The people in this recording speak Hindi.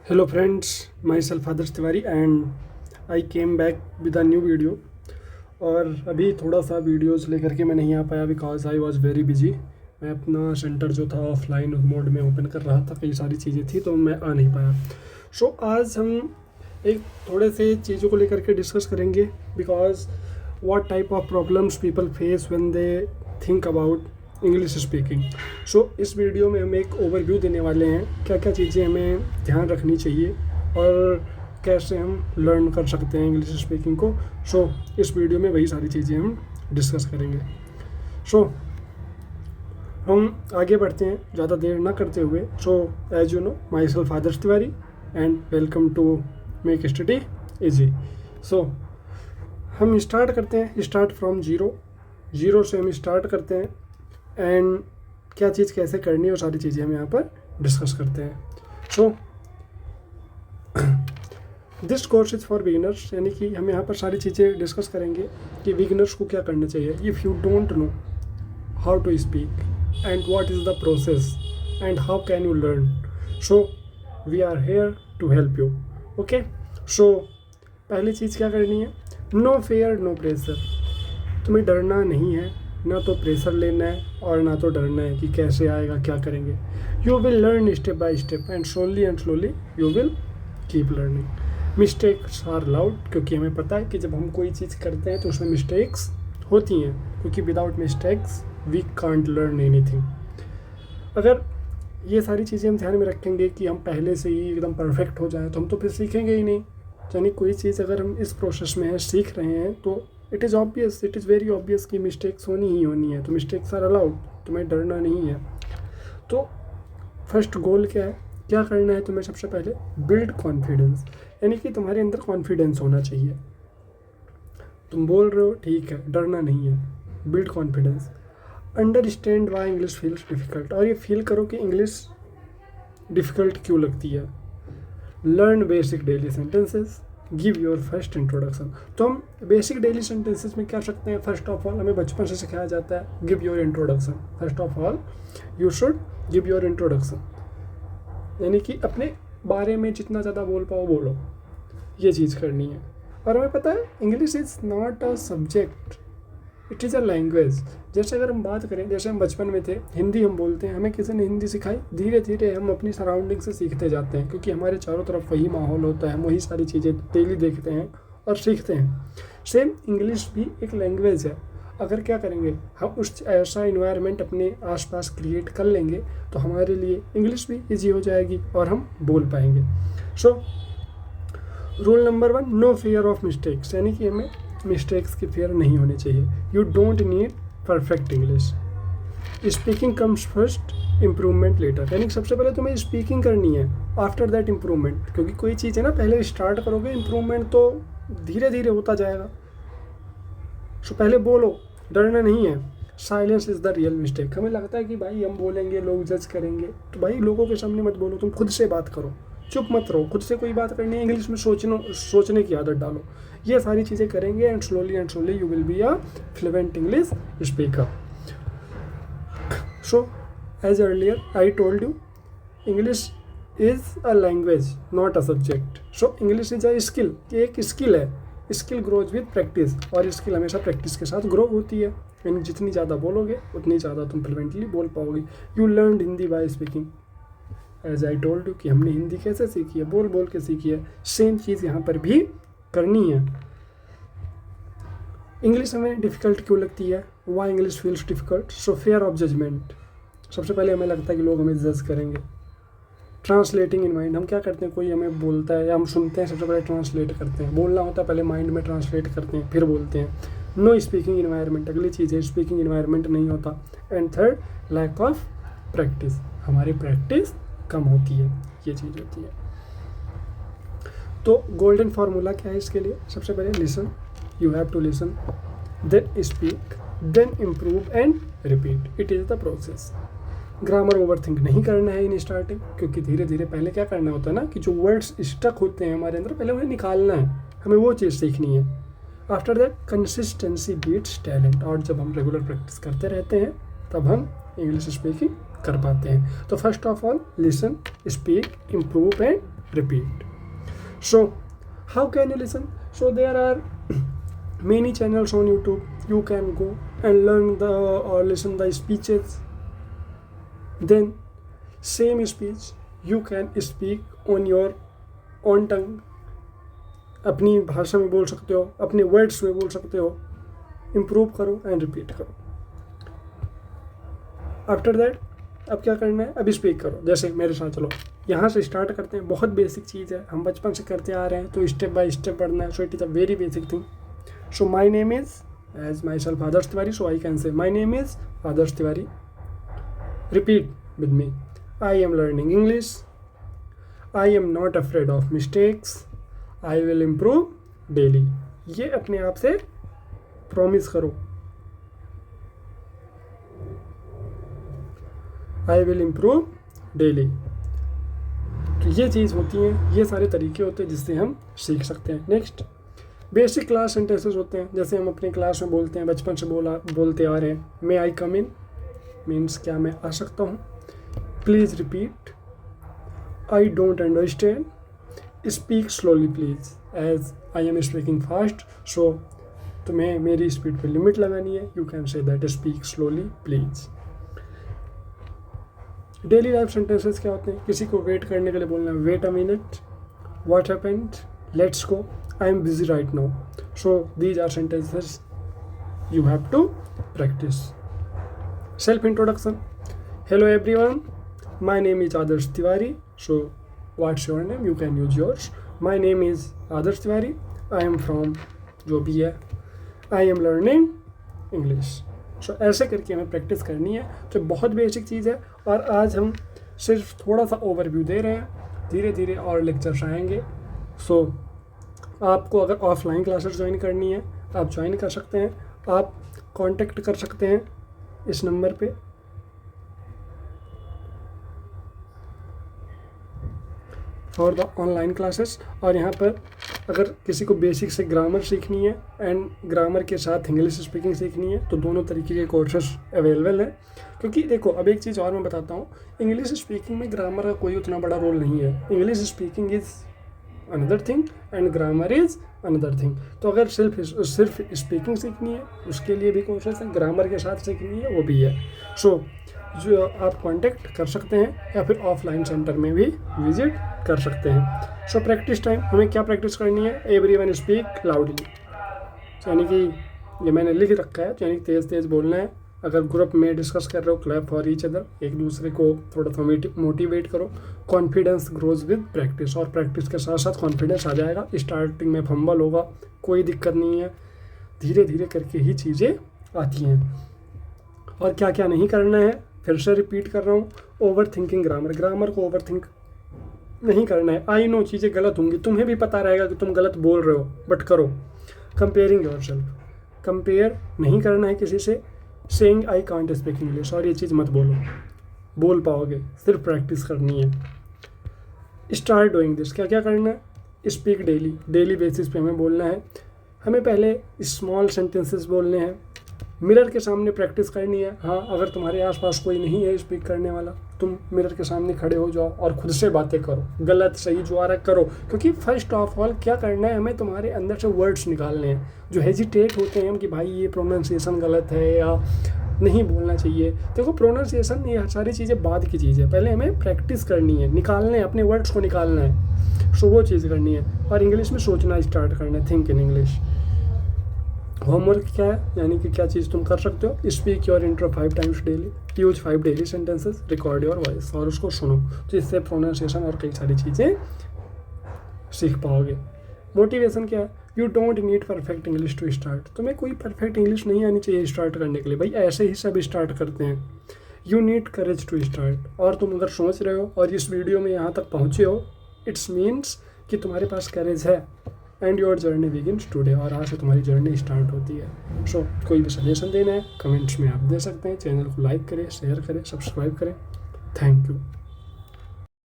Hello friends, myself Adarsh Tiwari and I came back with a new video। और अभी थोड़ा सा वीडियोस लेकर के मैं नहीं आ पाया because I was very busy. मैं अपना सेंटर जो था ऑफलाइन मोड में ओपन कर रहा था, कई सारी चीज़ें थी तो मैं आ नहीं पाया। सो आज हम एक थोड़े से चीज़ों को लेकर के डिस्कस करेंगे because what type of problems people face when they think about English speaking. So इस वीडियो में हम एक ओवरव्यू देने वाले हैं, क्या क्या चीज़ें हमें ध्यान रखनी चाहिए और कैसे हम लर्न कर सकते हैं इंग्लिश स्पीकिंग को। सो इस वीडियो में वही सारी चीज़ें हम डिस्कस करेंगे। सो हम आगे बढ़ते हैं ज़्यादा देर ना करते हुए। So as you know, myself Adarsh Tiwari and welcome to make study easy. So हम स्टार्ट करते हैं, स्टार्ट फ्रॉम ज़ीरो से हम स्टार्ट करते हैं एंड क्या चीज़ कैसे करनी है वो सारी चीज़ें हम यहाँ पर डिस्कस करते हैं। So this course is for beginners, यानी कि हम यहाँ पर सारी चीज़ें डिस्कस करेंगे कि बिगिनर्स को क्या करना चाहिए। If you don't know how to speak and what is the process and how can you learn, so we are here to help you. Okay, so पहली चीज़ क्या करनी है, नो फेयर नो प्रेशर। तुम्हें डरना नहीं है, ना तो प्रेशर लेना है और ना तो डरना है कि कैसे आएगा क्या करेंगे। You will learn step by step and slowly you will keep learning. Mistakes are allowed, क्योंकि हमें पता है कि जब हम कोई चीज़ करते हैं तो उसमें मिस्टेक्स होती हैं, क्योंकि without mistakes we can't learn anything. अगर ये सारी चीज़ें हम ध्यान में रखेंगे कि हम पहले से ही एकदम परफेक्ट हो जाएं तो हम तो फिर सीखेंगे ही नहीं। यानी कोई चीज़ अगर हम इस प्रोसेस में है, सीख रहे हैं, तो it is obvious, it is very obvious कि मिस्टेक्स होनी ही होनी है। तो मिस्टेक्स आर अलाउड, तुम्हें डरना नहीं है। तो फर्स्ट गोल क्या है, क्या करना है तुम्हें? सबसे पहले बिल्ड कॉन्फिडेंस, यानी कि तुम्हारे अंदर कॉन्फिडेंस होना चाहिए। तुम बोल रहे हो, ठीक है, डरना नहीं है। Build confidence. Understand why English feels difficult, और ये फील करो कि इंग्लिश डिफ़िकल्ट क्यों लगती है। Learn basic daily sentences, give your first introduction. तो हम बेसिक डेली सेंटेंसेस में क्या सकते हैं, फर्स्ट ऑफ ऑल हमें बचपन से सिखाया जाता है give your introduction. First of all you should give your introduction, यानी कि अपने बारे में जितना ज़्यादा बोल पाओ बोलो, ये चीज़ करनी है। और हमें पता है English is not a subject, it is a language. जैसे अगर हम बात करें, जैसे हम बचपन में थे, हिंदी हम बोलते हैं, हमें किसी ने हिंदी सिखाई, धीरे धीरे हम अपनी सराउंडिंग से सीखते जाते हैं, क्योंकि हमारे चारों तरफ वही माहौल होता है, हम वही सारी चीज़ें डेली देखते हैं और सीखते हैं। सेम इंग्लिश भी एक लैंग्वेज है। अगर क्या करेंगे, हम उस ऐसा इन्वायरमेंट अपने आसपास क्रिएट कर लेंगे तो हमारे लिए इंग्लिश भी ईजी हो जाएगी और हम बोल पाएंगे। So rule number 1, no fear of mistakes, यानी कि हमें मिस्टेक्स की फेयर नहीं होनी चाहिए। You don't need perfect English, speaking comes first, improvement later, यानी कि सबसे पहले तुम्हें स्पीकिंग करनी है, आफ्टर दैट इम्प्रूवमेंट। क्योंकि कोई चीज़ है ना, पहले स्टार्ट करोगे, इम्प्रूवमेंट तो धीरे धीरे होता जाएगा। सो पहले बोलो, डरना नहीं है। Silence is the real mistake. हमें लगता है कि भाई हम बोलेंगे लोग जज करेंगे, तो भाई लोगों के सामने मत बोलो, तुम खुद से बात करो, चुप मत रहो। खुद से कोई बात करनी है, इंग्लिश में सोचने की आदत डालो। ये सारी चीज़ें करेंगे and slowly you will be a fluent English speaker. So as earlier I told you, English is a language not a subject. So English is a skill, ये एक स्किल है। स्किल ग्रोज विद प्रैक्टिस, और स्किल हमेशा प्रैक्टिस के साथ ग्रो होती है। यानी जितनी ज़्यादा बोलोगे उतनी ज़्यादा तुम फ्लुएंटली बोल पाओगे। You learn Hindi by speaking, as I told you कि हमने हिंदी कैसे सीखी है, बोल बोल के सीखी है। सेम चीज़ यहाँ पर भी करनी है। इंग्लिश हमें डिफ़िकल्ट क्यों लगती है, why English feels difficult. So fear of judgement, सबसे पहले हमें लगता है कि लोग हमें जज करेंगे। ट्रांसलेटिंग इन माइंड, हम क्या करते हैं, कोई हमें बोलता है या हम सुनते हैं, सबसे पहले ट्रांसलेट करते हैं। बोलना होता है पहले माइंड में ट्रांसलेट करते हैं, फिर बोलते हैं। नो स्पीकिंग इन्वायरमेंट, अगली चीज़ है, स्पीकिंग इन्वायरमेंट नहीं होता। And third, lack of practice, हमारी प्रैक्टिस कम होती है, ये चीज़ होती है। तो गोल्डन फार्मूला क्या है इसके लिए, सबसे पहले listen, you have to listen, then speak, then improve and repeat. It is the process. Grammar overthink नहीं करना है इन स्टार्टिंग, क्योंकि धीरे धीरे पहले क्या करना होता है ना कि जो वर्ड्स स्टक होते हैं हमारे अंदर, पहले उन्हें निकालना है, हमें वो चीज़ सीखनी है। After that consistency beats talent, और जब हम रेगुलर प्रैक्टिस करते रहते हैं तब हम इंग्लिश स्पीकिंग कर पाते हैं। तो first of all listen, speak, improve and repeat. So how can you listen? So there are many channels on YouTube. You can go and learn the or listen the speeches. Then same speech you can speak on your own tongue. अपनी भाषा में बोल सकते हो, अपने वर्ड्स में बोल सकते हो. इम्प्रूव करो एंड रिपीट करो. आफ्टर दैट अब क्या करना है, अब स्पीक करो. जैसे मेरे साथ चलो, यहाँ से स्टार्ट करते हैं. बहुत बेसिक चीज़ है, हम बचपन से करते आ रहे हैं, तो स्टेप बाय स्टेप पढ़ना है. So it is a very basic thing. So my name is as myself Adarsh Tiwari, so I can say my name is Adarsh Tiwari. Repeat with me. I am learning English. I am not afraid of mistakes. I will improve daily. ये अपने आप से प्रॉमिस करो. I will improve daily. तो ये चीज़ होती है, ये सारे तरीके होते हैं जिससे हम सीख सकते हैं. नेक्स्ट बेसिक क्लास सेंटेंसेस होते हैं. जैसे हम अपने क्लास में बोलते हैं, बचपन से बोलते आ रहे हैं. मे आई कम इन मीन्स क्या मैं आ सकता हूँ. Please repeat. I don't understand. Speak slowly please as I am speaking fast. So तुम्हें मेरी स्पीड पे लिमिट लगानी है. You can say that speak slowly please. Daily life sentences क्या होते हैं? किसी को वेट करने के लिए बोलना है, wait a minute. What happened. Let's go. I am busy right now. So these are sentences you have to practice. Self introduction. Hello everyone, my name is Adarsh Tiwari. So what's your name, you can use yours. My name is Adarsh Tiwari. I am from जो भी है. I am learning English. So ऐसे करके हमें प्रैक्टिस करनी है. तो बहुत बेसिक चीज़ है, और आज हम सिर्फ थोड़ा सा ओवरव्यू दे रहे हैं. धीरे धीरे और लेक्चर्स आएंगे. सो आपको अगर ऑफलाइन क्लासेस ज्वाइन करनी है, आप ज्वाइन कर सकते हैं. आप कांटेक्ट कर सकते हैं इस नंबर पे. For the online classes. और यहाँ पर अगर किसी को बेसिक से ग्रामर सीखनी है एंड ग्रामर के साथ इंग्लिश स्पीकिंग सीखनी है, तो दोनों तरीके के कोर्सेस अवेलेबल हैं. क्योंकि देखो, अब एक चीज़ और मैं बताता हूँ. इंग्लिश स्पीकिंग में ग्रामर का कोई उतना बड़ा रोल नहीं है. English speaking is another thing and grammar is another thing. तो अगर सिर्फ स्पीकिंग सीखनी है, उसके लिए भी कोर्सेस हैं. ग्रामर के साथ सीखनी है, वो भी है. सो जो आप कांटेक्ट कर सकते हैं, या फिर ऑफलाइन सेंटर में भी विजिट कर सकते हैं. सो प्रैक्टिस टाइम हमें क्या प्रैक्टिस करनी है? Everyone speak loudly. यानी कि ये मैंने लिख रखा है, यानी तेज़ तेज़ बोलना है. अगर ग्रुप में डिस्कस कर रहे हो, क्लैप फॉर ईच अदर. एक दूसरे को थोड़ा सा मोटिवेट करो. Confidence grows with practice. और प्रैक्टिस के साथ साथ कॉन्फिडेंस आ जाएगा. स्टार्टिंग में फंबल होगा, कोई दिक्कत नहीं है. धीरे धीरे करके ही चीज़ें आती हैं. और क्या क्या नहीं करना है, फिर से रिपीट कर रहा हूँ. ओवर थिंकिंग ग्रामर को ओवर थिंक नहीं करना है. आई नो चीज़ें गलत होंगी, तुम्हें भी पता रहेगा कि तुम गलत बोल रहे हो, बट करो. Comparing yourself. कंपेयर नहीं करना है किसी से. Saying I can't speak English. और ये चीज़ मत बोलो, बोल पाओगे. सिर्फ प्रैक्टिस करनी है. Start doing this. क्या क्या करना है? Speak daily. डेली बेसिस पे हमें बोलना है. हमें पहले स्मॉल सेंटेंसेस बोलने हैं. मिरर के सामने प्रैक्टिस करनी है. हाँ, अगर तुम्हारे आसपास कोई नहीं है स्पीक करने वाला, तुम मिरर के सामने खड़े हो जाओ और खुद से बातें करो. गलत सही जो आ रहा है करो. क्योंकि फर्स्ट ऑफ ऑल क्या करना है, हमें तुम्हारे अंदर से वर्ड्स निकालने हैं जो हेजिटेट होते हैं कि भाई ये प्रोनाउंसिएशन गलत है या नहीं बोलना चाहिए. देखो, प्रोनाउंसिएशन ये सारी चीज़ें बाद की चीज़ है. पहले हमें प्रैक्टिस करनी है, निकालने हैं, अपने वर्ड्स को निकालना है. सो वो चीज़ करनी है. और इंग्लिश में सोचना स्टार्ट करना है. Think in English. होमवर्क क्या है, यानी कि क्या चीज़ तुम कर सकते हो? Speak your intro 5 times daily. Use 5 daily sentences. Record your voice. और उसको सुनो, तो इससे प्रोनाउंसिएशन और कई सारी चीज़ें सीख पाओगे. मोटिवेशन क्या है? You don't need perfect English to start. तुम्हें कोई परफेक्ट इंग्लिश नहीं आनी चाहिए स्टार्ट करने के लिए. भाई ऐसे ही सब स्टार्ट करते हैं. You need courage to start. और तुम अगर सोच रहे हो और इस वीडियो में यहाँ तक पहुँचे हो, इट्स मीन्स कि तुम्हारे पास करेज है. And your journey begins today. और आज से तुम्हारी जर्नी स्टार्ट होती है. सो कोई भी सजेशन देना है कमेंट्स में आप दे सकते हैं. चैनल को लाइक करें, शेयर करें, सब्सक्राइब करें. Thank you.